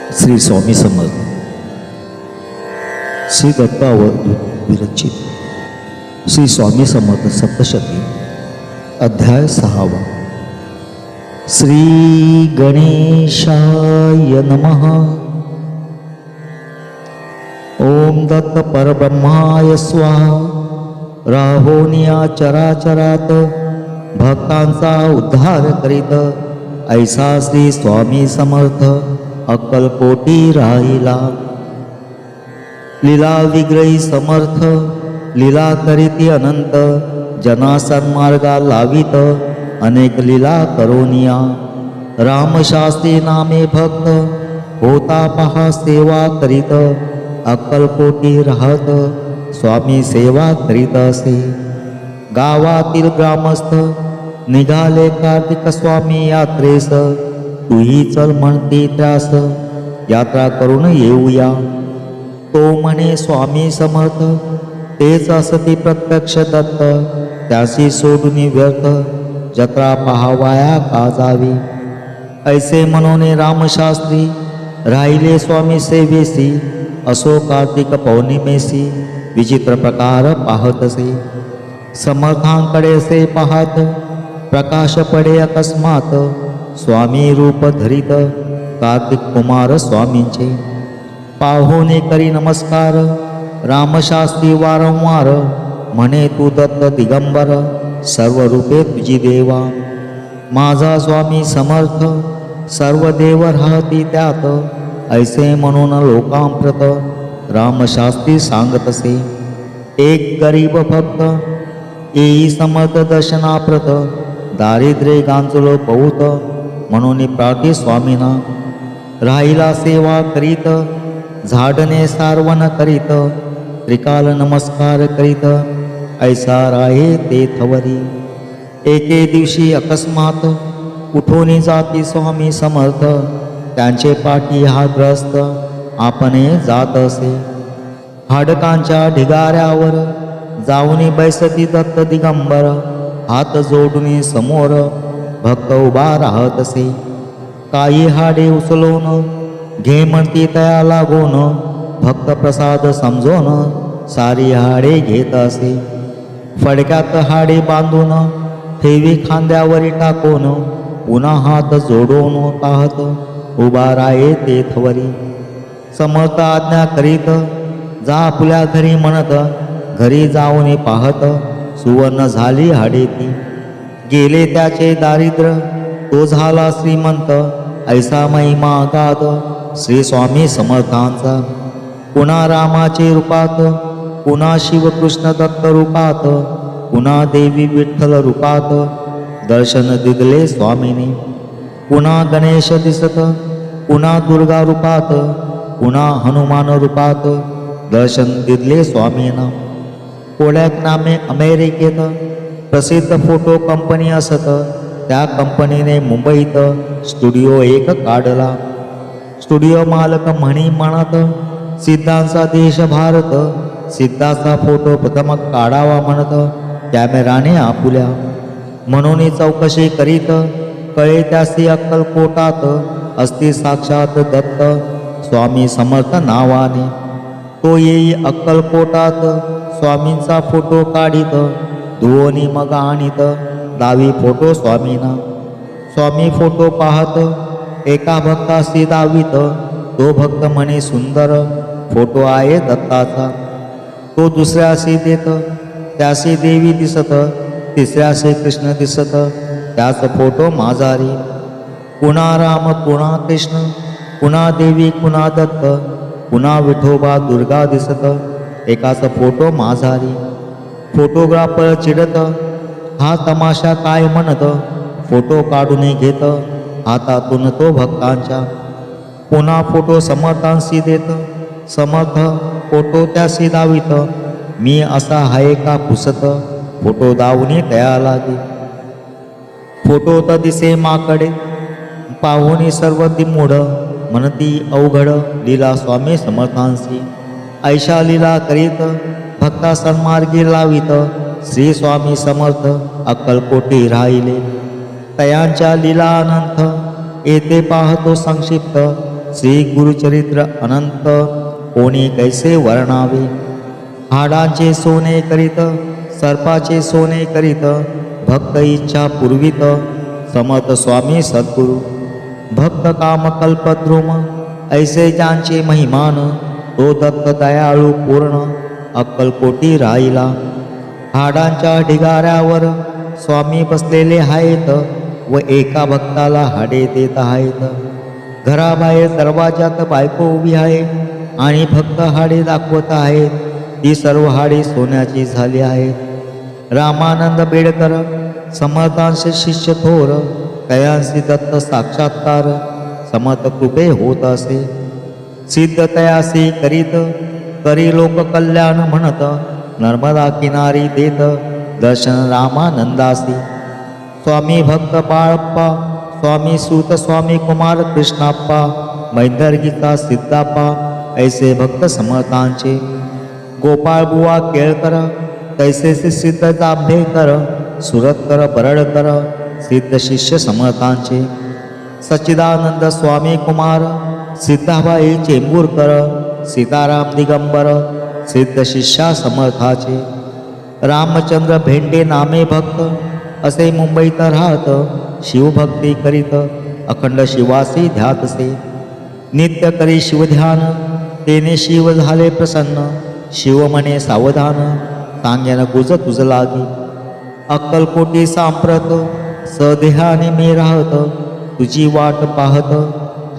श्री स्वामी समर्थ. श्री दत्तावर विरचित श्री स्वामी समर्थ सप्तशती अध्याय 6. श्री गणेशाय नमः. ओम दत्त परब्रह्माय स्वाहा. राहोनिया चराचरात भक्तांचा उद्धार करीत ऐसा श्री स्वामी समर्थ अक्कलकोटी राहिला. लीला विग्रही समर्थ लीला करीती अनंत जना सन्मार्गा लावित अनेक लीला करोनिया. रामशास्त्री नामे भक्त होता पहा सेवा करीत अक्कलकोटी राहत स्वामी सेवा करीत असे. गावातील ग्रामस्थ निघाले कार्तिक स्वामी यात्रेस. तूही चल म्हणते त्यास यात्रा करून येऊया. तो म्हणे स्वामी समर्थ तेच असती प्रत्यक्ष दत्त. त्याशी सोडून व्यर्थ जत्रा पहावाया का जावी. ऐसे म्हणून रामशास्त्री राहिले स्वामी सेवेसी. असो कार्तिक पौर्णिमेसी विचित्र प्रकार पाहतसे. समर्थांकडे से पाहत प्रकाश पडे अकस्मात. स्वामी रूप धरित कार्तिक कुमार स्वामींचे. पाहुणे करी नमस्कार रामशास्त्री वारंवार. म्हणे तू दत्त दिगंबर सर्व रूपे तुझी देवा. माझा स्वामी समर्थ सर्व देव राहती त्यात. ऐसे म्हणून लोकांप्रत रामशास्त्री सांगतसे. एक गरीब भक्त येई समर्थ दर्शनाप्रत. दारिद्र्य गांजलो बहुत म्हणून प्रार्थी स्वामीना. राहिला सेवा करीत झाडणे सारवण करीत. त्रिकाल नमस्कार करीत ऐसा राहे ते थवरी. एके दिवशी अकस्मात उठून जाती स्वामी समर्थ. त्यांचे पाठी हा ग्रस्त आपणे जात असे. हाडकांच्या ढिगाऱ्यावर जाऊन बैसती दत्त दिगंबर. हात जोडून समोर भक्त उभा राहत असे. काही हाडे उचलून घे म्हणती तया लागून. भक्त प्रसाद समजून सारी हाडे घेत असे. फडक्यात हाडे बांधून ठेवी खांद्यावरी टाकून. पुन्हा हात जोडून पाहत उभा राहे ते थवरी. समर्थ आज्ञा करीत जा आपल्या घरी म्हणत. घरी जाऊन पाहत सुवर्ण झाली हाडे ती. गेले त्याचे दारिद्र्य तो झाला श्रीमंत. ऐसा महिमा गाद श्री स्वामी समर्थांचा. पुन्हा रामाचे रूपात पुन्हा शिवकृष्ण दत्त रूपात. पुन्हा देवी विठ्ठल रूपात दर्शन दिले स्वामीने. पुन्हा गणेश दिसत पुन्हा दुर्गा रूपात. पुन्हा हनुमान रूपात दर्शन दिले स्वामींना. कोडॅक नामे अमेरिकेत प्रसिद्ध फोटो कंपनी असत. त्या कंपनीने मुंबईत स्टुडिओ एक काढला. स्टुडिओ मालक म्हणी म्हणत सिद्धांचा देश भारत. सिद्धाचा फोटो प्रथम काढावा म्हणत कॅमेराने आपुल्या. म्हणून चौकशी करीत कळे त्यासी अक्कलकोटात असती साक्षात दत्त स्वामी समर्थ नावाने. तो येई अक्कलकोटात स्वामींचा फोटो काढीत. धुवोनी मग आणीत दावी फोटो स्वामीना. स्वामी फोटो पाहत एका भक्तासी दावीत. तो भक्त म्हणे सुंदर फोटो आहे दत्ताचा. तो दुसऱ्याशी देत त्यासी देवी दिसत. तिसऱ्याशी कृष्ण दिसत त्याच फोटो माझारी. पुन्हा राम पुन्हा कृष्ण पुन्हा देवी पुन्हा दत्त. पुन्हा विठोबा दुर्गा दिसत एकाच फोटो माझारी. फोटोग्राफर चिडत हा तमाशा काय म्हणत. फोटो काढून घेत हातातून तो भक्तांच्या. पुन्हा फोटो समर्थांशी देत. समर्थ फोटो त्याशी दावीत. मी असा हाय का पुसत फोटो दावणी तया लागे. फोटो तर दिसे माकडे पाहुणी सर्व दिमूढ. म्हणती अवघड लीला स्वामी समर्थांशी. ऐशा लीला करीत भक्ता सन्मार्गी लावित. श्री स्वामी समर्थ अक्कलकोटी राहिले. तयांच्या लीला अनंत येथे पाहतो संक्षिप्त. श्री गुरुचरित्र अनंत कोणी कैसे वर्णावे. हाडांचे सोने करीत सर्पाचे सोने करीत भक्त इच्छा पुरवित समर्थ स्वामी सद्गुरु. भक्त काम कल्पद्रुम ऐसे ज्यांचे महिमान तो दत्त दयाळू पूर्ण अक्कलकोटी राहिला. हाडांच्या ढिगाऱ्यावर स्वामी बसलेले आहेत व एका भक्ताला हाडे देत आहेत. घराबाहेर दरवाजात बायको उभी आहे आणि भक्त हाडे दाखवत आहेत. ती सर्व हाडे सोन्याची झाली आहेत. रामानंद बेडकर समर्थांचे शिष्य थोर तयांसी दत्त साक्षात्कार समर्थ कृपे होत असे. सिद्ध तयासी करीत करी लोक कल्याण म्हणत नर्मदा किनारी देत दर्शन रामानंदासी. स्वामी भक्त बाळप्पा स्वामी सूत स्वामी कुमार कृष्णाप्पा मैंदर्गिका सिद्धाप्पा ऐसे भक्त समर्थांचे. गोपाळ बुवा केळकर तैसे सिद्ध जांभेकर सुरतकर बरडकर सिद्ध शिष्य समर्थांचे. सच्चिदानंद स्वामी कुमार सिद्धाबाई चेंबूरकर सीताराम दिगंबर सिद्ध शिष्या समर्थाचे. रामचंद्र भेंडे नामे भक्त असे मुंबईत राहत शिवभक्ती करीत अखंड शिवासी ध्यातसे. नित्य करी शिवध्यान तेने शिव झाले प्रसन्न. शिव म्हणे सावधान सांगेन गुज तुझ लागी. अक्कलकोटी सांप्रत सदेहाने मी राहत तुझी वाट पाहत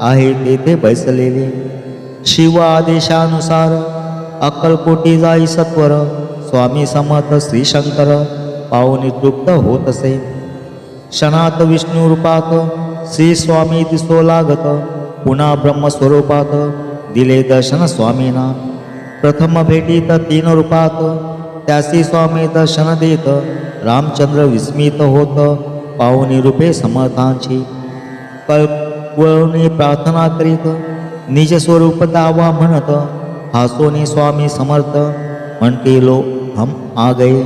आहे तेथे बैसलेले. शिव आदेशानुसार अक्कलकोटी जाई सत्वर स्वामी समर्थ श्रीशंकर पाहुनी तृप्त होत असे. क्षणात विष्णू रूपात श्री स्वामी दिसो लागत पुन्हा ब्रह्मस्वरूपात दिले दर्शन स्वामींना. प्रथम भेटीत 3 रूपात त्यासी स्वामी दर्शन देत रामचंद्र विस्मित होत पाहुनी रूपे समर्थांची. कळवळून प्रार्थना करीत निज स्वरूप दावा म्हणत हासोनी स्वामी समर्थ म्हणते लो हम आ गए.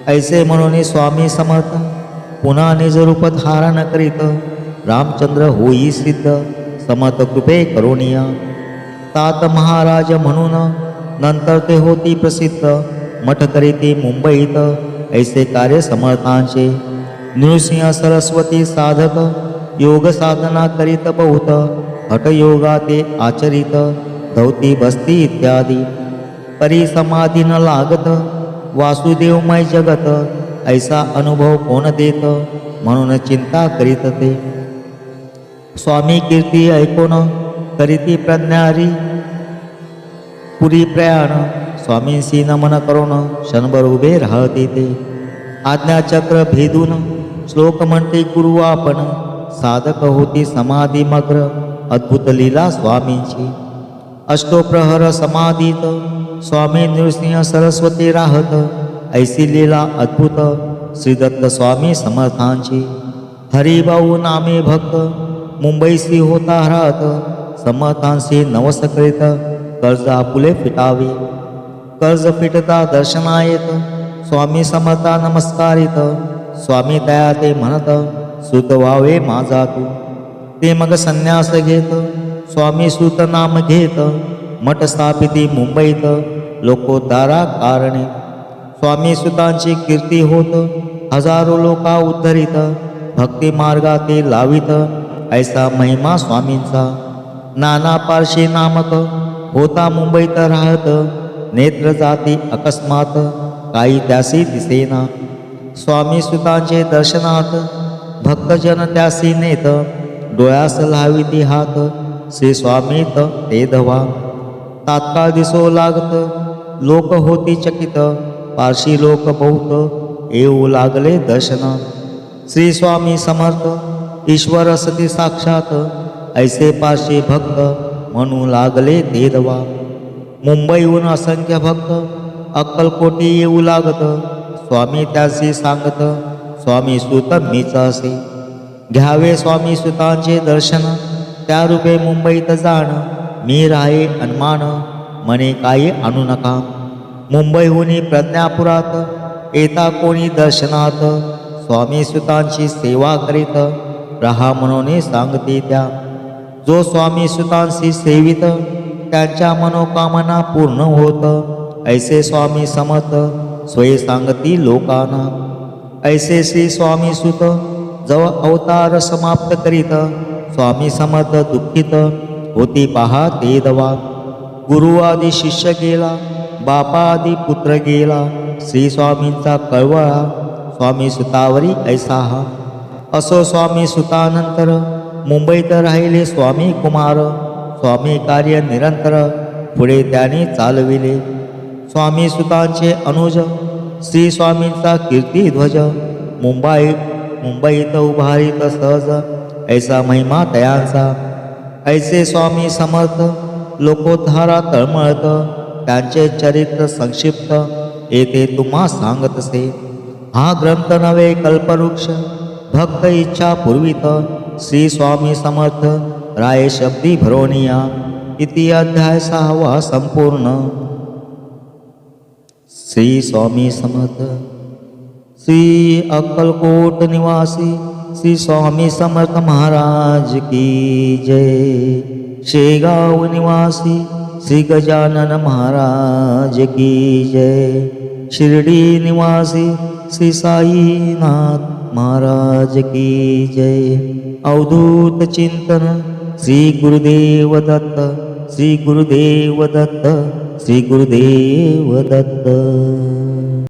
ऐसे म्हणून स्वामी समर्थ पुन्हा निज रूप धारण करीत रामचंद्र होई सिद्ध समर्थ कृपे करुणिया. तात महाराज म्हणून नंतर ते होती प्रसिद्ध मठ करीती मुंबईत ऐसे कार्य समर्थांचे. नृसिंह सरस्वती साधक योग साधना करीत बहुत हठयोगा ते आचरित धौती बस्ती इत्यादी. परी समाधी न लागत वासुदेवमय जगत ऐसा अनुभव कोण देत म्हणून चिंता करीत ते. स्वामी कीर्ती ऐकून करीती प्रज्ञारी पुरी प्रयाण स्वामींशी नमन करून क्षणभर उभे राहते ते. आज्ञाचक्र भेदून श्लोक म्हणते गुरु आपण साधक होती समाधी मग्र अद्भुत लीला स्वामींची. अष्टोप्रहर समाधीत स्वामी नृसिंह सरस्वती राहत ऐसी लीला अद्भुत श्रीदत्त स्वामी समर्थांची. हरिभाऊ नामे भक्त मुंबईसी होता राहत समर्थांशी नवस करीत कर्ज आपुले फिटावे. कर्ज फिटता दर्शना येत स्वामी समर्था नमस्कारित. स्वामी दया ते म्हणत सुत व्हावे माझा तू. ते मग संन्यास घेत स्वामी सुत नाम घेत मठ स्थापिती मुंबईत लोकोद्धारा कारणे. स्वामी सुतांची कीर्ती होत हजारो लोका उद्धरित भक्ती मार्गा ते लावित ऐसा महिमा स्वामींचा. नाना पारशी नामक होता मुंबईत राहत नेत्र जाती अकस्मात काही त्यासी दिसेना. स्वामी सुतांचे दर्शनात भक्तजन त्यासी नेत डोळ्यास लाविती हात श्री स्वामीत ते धवा. तात्काळ दिसो लागत लोक होती चकित पारशी लोक बहुत येऊ लागले दर्शन. श्री स्वामी समर्थ ईश्वर सती साक्षात ऐसे पारशी भक्त म्हणू लागले ते धवा. मुंबईहून असंख्य भक्त अक्कलकोटी येऊ लागत स्वामी त्यासी सांगत स्वामी सुत मीच असे. घ्यावे स्वामी सुतांचे दर्शन त्या रूपे मुंबईत जाण मी राहे अनमान म्हणे काही आणू नका. मुंबईहून प्रज्ञापुरात येता कोणी दर्शनात स्वामी सुतांची सेवा करीत रहा म्हणून सांगते त्या. जो स्वामी सुतांशी सेवित त्यांच्या मनोकामना पूर्ण होत ऐसे स्वामी समर्थ स्वय सांगती लोकांना. ऐसे श्री स्वामी सुत जव अवतार समाप्त करीत स्वामी समर्थ दुःखित होती पहा ते दवा. गुरु आदी शिष्य गेला बापा आदी पुत्र गेला श्री स्वामींचा कळवळा स्वामी सुतावरी ऐसा हा. असो स्वामी सुतानंतर मुंबईत राहिले स्वामी कुमार. स्वामी कार्य निरंतर पुढे त्याने चालविले. स्वामी सुतांचे अनुज श्री स्वामींचा कीर्तिध्वज मुंबईत उभारित सहज ऐसा महिमा तयांचा. ऐसे स्वामी समर्थ लोकोद्धारा तळमळत त्यांचे चरित्र संक्षिप्त येथे तुम्हा सांगतसे. हा ग्रंथ नवे कल्पवृक्ष भक्त इच्छा पूर्वित श्री स्वामी समर्थ राय शब्दी भरोनिया. इति अध्याय 6 संपूर्ण. श्री स्वामी समर्थ. श्री अक्कलकोट निवासी श्री स्वामी समर्थ महाराज की जय. शेगाव निवासी श्री गजानन महाराज की जय. शिर्डी निवासी श्री साईनाथ महाराज की जय. अवधूत चिंतन श्री गुरुदेव दत्त. श्री गुरुदेव दत्त. श्री गुरुदेव दत्त.